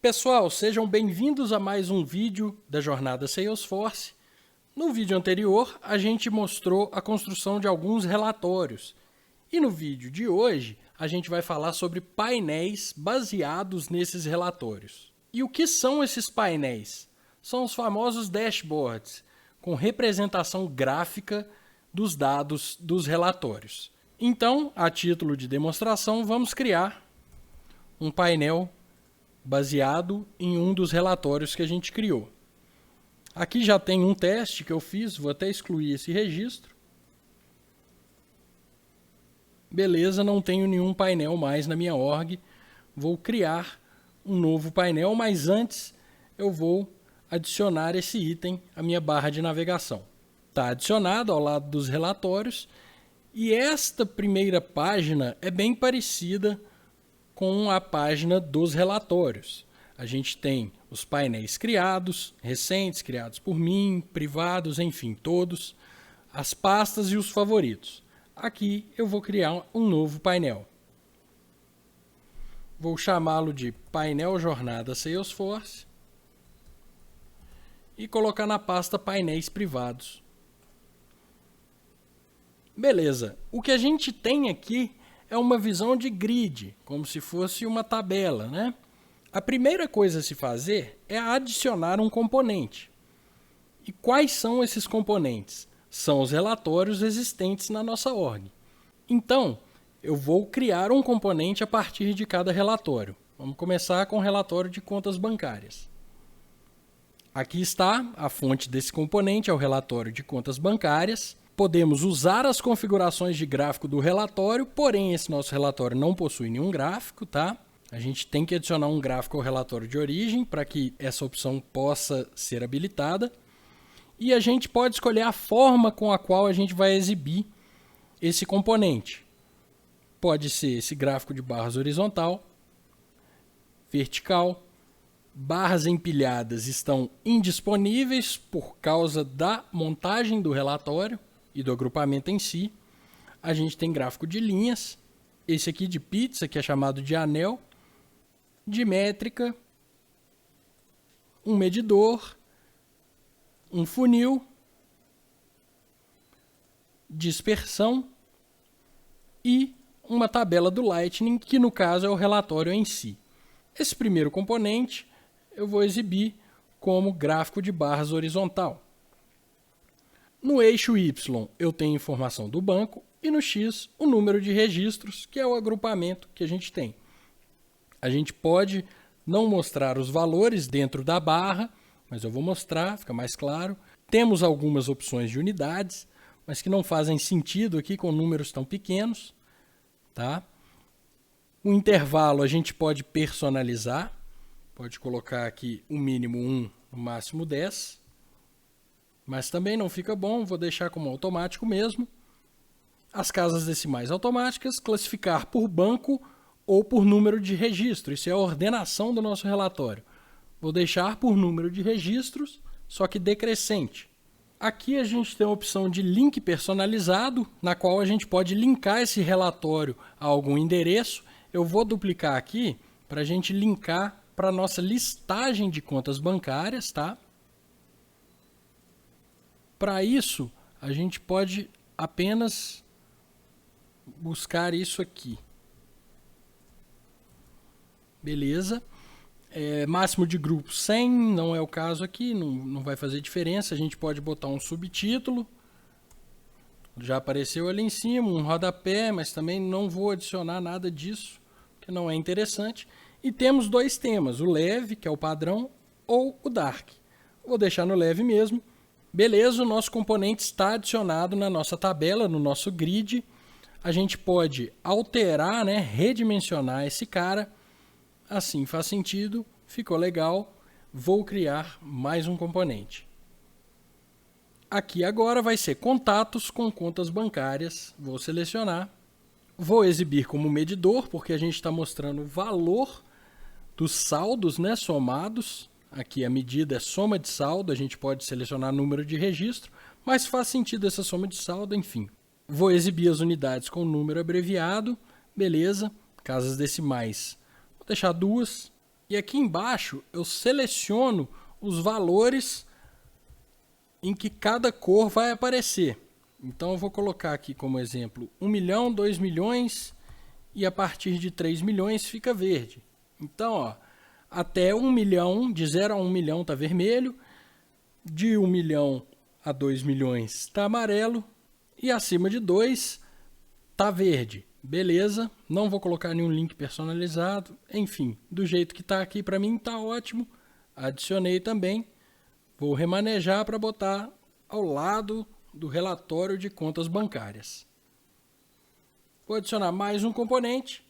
Pessoal, sejam bem-vindos a mais um vídeo da jornada Salesforce. No vídeo anterior, a gente mostrou a construção de alguns relatórios. E no vídeo de hoje, a gente vai falar sobre painéis baseados nesses relatórios. E o que são esses painéis? São os famosos dashboards, com representação gráfica dos dados dos relatórios. Então, a título de demonstração, vamos criar um painel baseado em um dos relatórios que a gente criou. Aqui já tem um teste que eu fiz, vou até excluir esse registro. Beleza, não tenho nenhum painel mais na minha org. Vou criar um novo painel, mas antes eu vou adicionar esse item à minha barra de navegação. Está adicionado ao lado dos relatórios e esta primeira página é bem parecida com a página dos relatórios. A gente tem os painéis criados, recentes, criados por mim, privados, enfim, todos, as pastas e os favoritos. Aqui eu vou criar um novo painel. Vou chamá-lo de painel jornada Salesforce e colocar na pasta painéis privados. Beleza, o que a gente tem aqui é uma visão de grid, como se fosse uma tabela, né? A primeira coisa a se fazer é adicionar um componente. E quais são esses componentes? São os relatórios existentes na nossa org. Então, eu vou criar um componente a partir de cada relatório. Vamos começar com o relatório de contas bancárias. Aqui está a fonte desse componente, é o relatório de contas bancárias. Podemos usar as configurações de gráfico do relatório, porém esse nosso relatório não possui nenhum gráfico, tá? A gente tem que adicionar um gráfico ao relatório de origem para que essa opção possa ser habilitada. E a gente pode escolher a forma com a qual a gente vai exibir esse componente. Pode ser esse gráfico de barras horizontal, vertical. Barras empilhadas estão indisponíveis por causa da montagem do relatório e do agrupamento em si. A gente tem gráfico de linhas, esse aqui de pizza, que é chamado de anel, de métrica, um medidor, um funil, dispersão e uma tabela do Lightning, que no caso é o relatório em si. Esse primeiro componente eu vou exibir como gráfico de barras horizontal. No eixo Y eu tenho informação do banco e no X o número de registros, que é o agrupamento que a gente tem. A gente pode não mostrar os valores dentro da barra, mas eu vou mostrar, fica mais claro. Temos algumas opções de unidades, mas que não fazem sentido aqui com números tão pequenos, tá? O intervalo a gente pode personalizar, pode colocar aqui o mínimo 1, o máximo 10. Mas também não fica bom, vou deixar como automático mesmo. As casas decimais automáticas, classificar por banco ou por número de registro. Isso é a ordenação do nosso relatório. Vou deixar por número de registros, só que decrescente. Aqui a gente tem a opção de link personalizado, na qual a gente pode linkar esse relatório a algum endereço. Eu vou duplicar aqui para a gente linkar para a nossa listagem de contas bancárias, tá? Para isso, a gente pode apenas buscar isso aqui. Beleza. Máximo de grupo 100, não é o caso aqui, não vai fazer diferença. A gente pode botar um subtítulo. Já apareceu ali em cima, um rodapé, mas também não vou adicionar nada disso, que não é interessante. E temos dois temas, o leve, que é o padrão, ou o dark. Vou deixar no leve mesmo. Beleza, o nosso componente está adicionado na nossa tabela, no nosso grid. A gente pode alterar, né, redimensionar esse cara. Assim faz sentido, ficou legal. Vou criar mais um componente. Aqui agora vai ser contatos com contas bancárias. Vou selecionar. Vou exibir como medidor, porque a gente está mostrando o valor dos saldos, né, somados. Aqui a medida é soma de saldo, a gente pode selecionar número de registro, mas faz sentido essa soma de saldo, enfim. Vou exibir as unidades com número abreviado, beleza, casas decimais. Vou deixar 2, E aqui embaixo eu seleciono os valores em que cada cor vai aparecer. Então eu vou colocar aqui como exemplo 1 milhão, 2 milhões e a partir de 3 milhões fica verde. Então, ó, até 1 milhão, de 0 a 1 milhão está vermelho, de 1 milhão a 2 milhões está amarelo e acima de 2 está verde. Beleza, não vou colocar nenhum link personalizado, enfim, do jeito que está aqui para mim está ótimo. Adicionei também, vou remanejar para botar ao lado do relatório de contas bancárias. Vou adicionar mais um componente,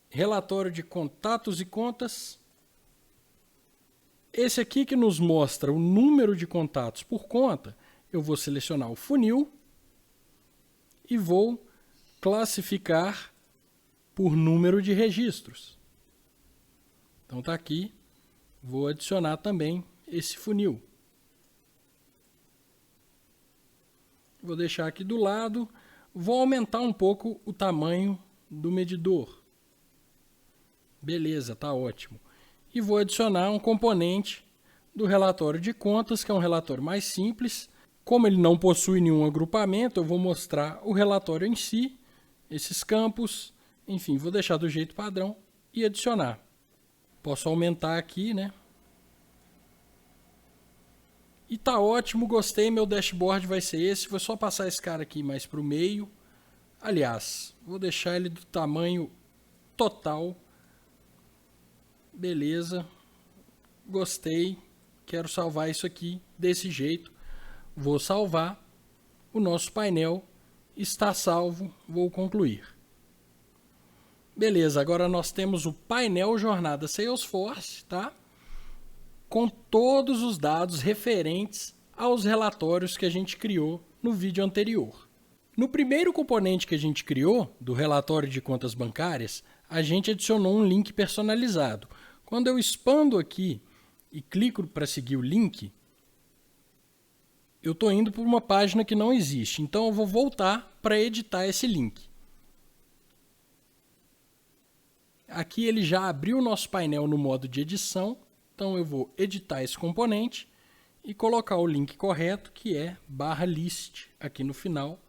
relatório de contatos e contas. Esse aqui que nos mostra o número de contatos por conta, eu vou selecionar o funil e vou classificar por número de registros. Então está aqui, vou adicionar também esse funil. Vou deixar aqui do lado, vou aumentar um pouco o tamanho do medidor. Beleza, tá ótimo. E vou adicionar um componente do relatório de contas, que é um relatório mais simples. Como ele não possui nenhum agrupamento, eu vou mostrar o relatório em si, esses campos, enfim, vou deixar do jeito padrão e adicionar. Posso aumentar aqui, né? E tá ótimo, gostei, meu dashboard vai ser esse. Vou só passar esse cara aqui mais para o meio. Aliás, vou deixar ele do tamanho total. Beleza, gostei, quero salvar isso aqui desse jeito. Vou salvar, o nosso painel está salvo, vou concluir. Beleza, agora nós temos o painel Jornada Salesforce, tá? Com todos os dados referentes aos relatórios que a gente criou no vídeo anterior. No primeiro componente que a gente criou, do relatório de contas bancárias, a gente adicionou um link personalizado. Quando eu expando aqui e clico para seguir o link, eu estou indo para uma página que não existe. Então eu vou voltar para editar esse link. Aqui ele já abriu o nosso painel no modo de edição. Então eu vou editar esse componente e colocar o link correto, que é /list aqui no final,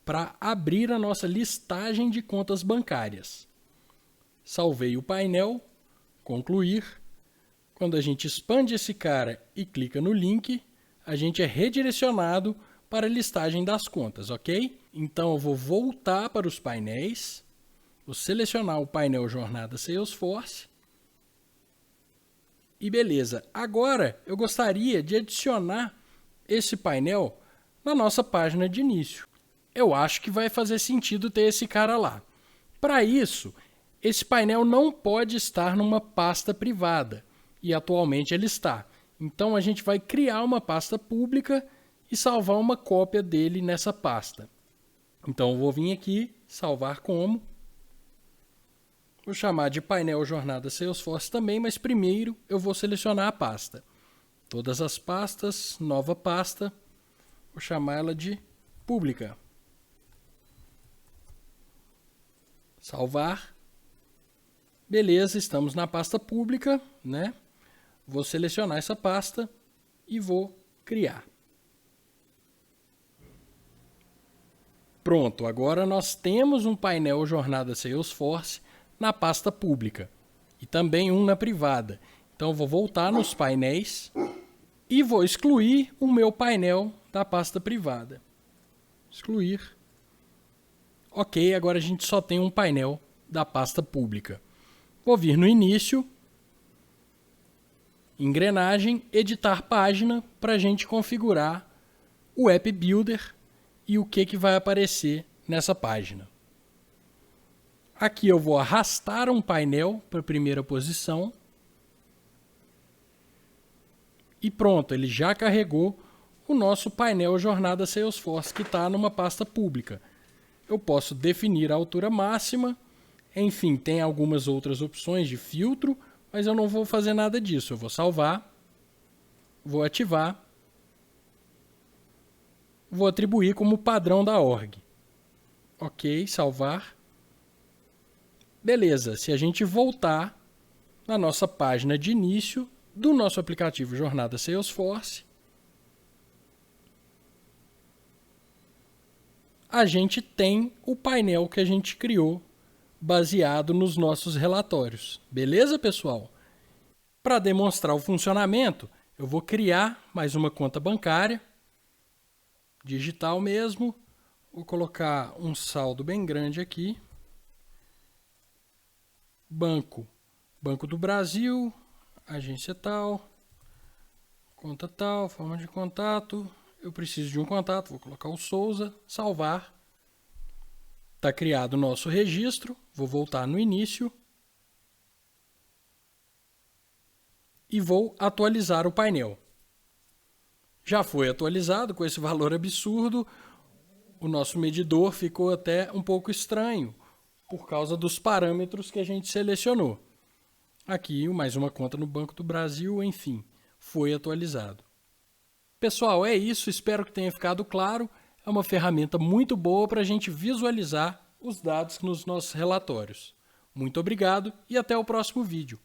para abrir a nossa listagem de contas bancárias. Salvei o painel, concluir. Quando a gente expande esse cara e clica no link, a gente é redirecionado para a listagem das contas, ok? Então eu vou voltar para os painéis, vou selecionar o painel Jornada Salesforce e beleza. Agora eu gostaria de adicionar esse painel na nossa página de início. Eu acho que vai fazer sentido ter esse cara lá. Para isso, esse painel não pode estar numa pasta privada, e atualmente ele está. Então a gente vai criar uma pasta pública e salvar uma cópia dele nessa pasta. Então eu vou vir aqui, salvar como. Vou chamar de painel Jornada Salesforce também, mas primeiro eu vou selecionar a pasta. Todas as pastas, nova pasta, vou chamar ela de pública. Salvar. Beleza, estamos na pasta pública, né? Vou selecionar essa pasta e vou criar. Pronto, agora nós temos um painel Jornada Salesforce na pasta pública e também um na privada. Então eu vou voltar nos painéis e vou excluir o meu painel da pasta privada. Excluir. Ok, agora a gente só tem um painel da pasta pública. Vou vir no início, engrenagem, editar página para a gente configurar o App Builder e o que vai aparecer nessa página. Aqui eu vou arrastar um painel para a primeira posição. E pronto, ele já carregou o nosso painel Jornada Salesforce, que está numa pasta pública. Eu posso definir a altura máxima, enfim, tem algumas outras opções de filtro, mas eu não vou fazer nada disso. Eu vou salvar, vou ativar, vou atribuir como padrão da org. Ok, salvar. Beleza, se a gente voltar na nossa página de início do nosso aplicativo Jornada Salesforce, a gente tem o painel que a gente criou baseado nos nossos relatórios. Beleza, pessoal? Para demonstrar o funcionamento, eu vou criar mais uma conta bancária, digital mesmo. Vou colocar um saldo bem grande aqui. Banco do Brasil, agência tal, conta tal, forma de contato. Eu preciso de um contato, vou colocar o Souza, salvar. Está criado o nosso registro, vou voltar no início e vou atualizar o painel. Já foi atualizado com esse valor absurdo, o nosso medidor ficou até um pouco estranho, por causa dos parâmetros que a gente selecionou. Aqui, mais uma conta no Banco do Brasil, enfim, foi atualizado. Pessoal, é isso, espero que tenha ficado claro. É uma ferramenta muito boa para a gente visualizar os dados nos nossos relatórios. Muito obrigado e até o próximo vídeo.